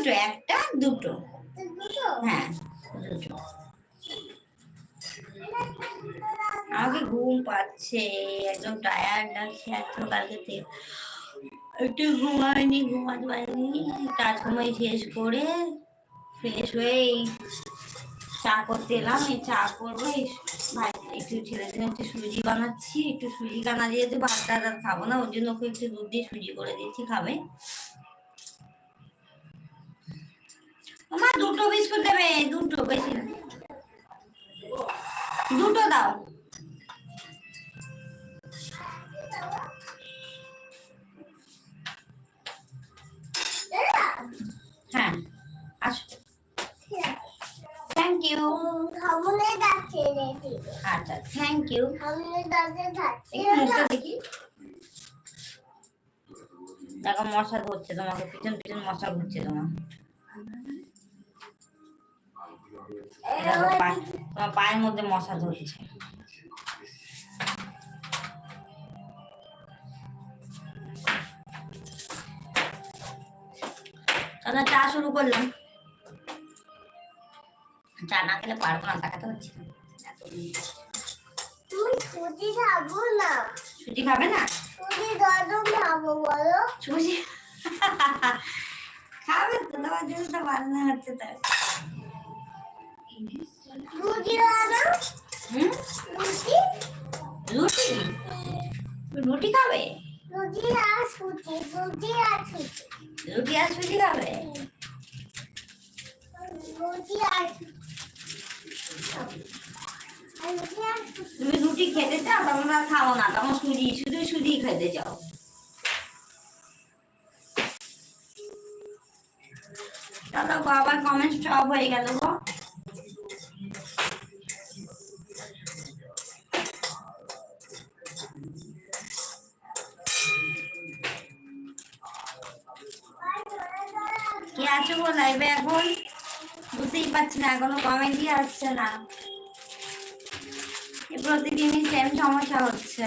দুটো, একটা দুটো, হ্যাঁ দুটো। আমাকে ঘুম পাচ্ছে, একদম টায়ার্ড লাগছে এত কালকে থেকে, একটু ঘুমাইনি, ঘুমাতে পারিনি। কাজকর্ম শেষ করে ফ্রেশ হয়ে চা করতে এলাম। এই চা করবো, ভাই একটু ছেলের জন্য একটু সুজি বানাচ্ছি, একটু সুজি কানা দিয়ে তো ভাত টাত খাবো না, ওর জন্য ওকে একটু দুধ দিয়ে সুজি করে দিচ্ছি, খাবে। আমার দুটো বিস্কুট দেবে, দুটো, বেশি না, দুটো দাও। হ্যাঁ আসো, থ্যাংক ইউ। আচ্ছা থ্যাংক ইউ। মুখটা দেখি, দেখো মশা ধরছে তোমাকে, পিছন পিছন মশা ঘুরছে তোমার। তোমার পায়ের মধ্যে মশা ধরছে। চলো চা শুরু করলাম। চা না খেলে পারবো না, তাকাতে হচ্ছে। তুমি সুজি খাবো না। সুজি খাবে না? সুজি দাদু খাবো বলো। সুজি খাবে তো, তোমার জন্য তো বানানো হচ্ছে। তাই রুটি বানাও। রুটি, রুটি, রুটি খাবে? রুটি আর সুজি, রুটি আর সুজি, রুটি আর সুজি খাবে? রুটি আর তুমি রুটি খেতে চাও, তখন আর খাও না, তখন সুজি, শুধু সুজি খেতে চাও। চলো গো, আবার কমেন্ট স্টপ হয়ে গেল গো। কে আছো গো লাইভে এখন? বুঝতেই পারছি না, এখনো কমেন্টই আসছে না। প্রতিদিনই সেম সমস্যা হচ্ছে।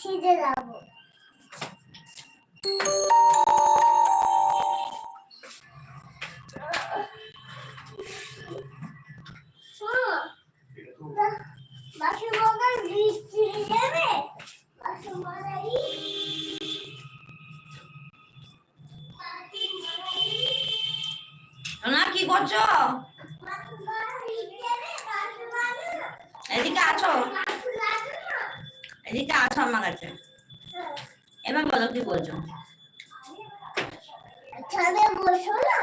সিজে যাবো। কি করছো? এদিকে আছো, এদিকে আছো আমার কাছে। এবার বলো কি বলছো? ছাদে বসো না,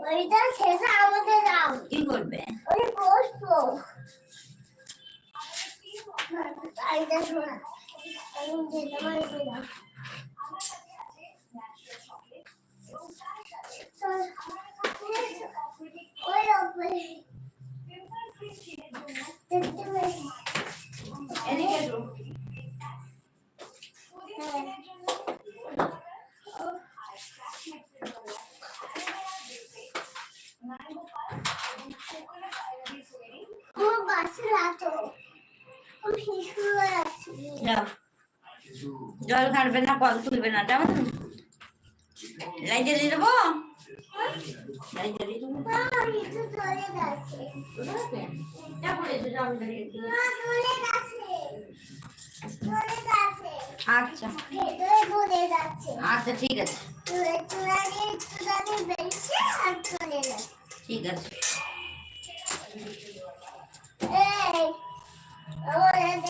ওইটা শেষে আমাদের দাও। কি করবে? ওই বসবো। আইটা শোনা, আমি যেতে পারি না। ওই ওপরে এদিকে এসো। জল খাটবে না, কল তুলবে না, কেমন? লাইট জ্বালিয়ে দেবো? লাইট জ্বালিয়ে দেবো? আচ্ছা আচ্ছা ঠিক আছে, ঠিক আছে।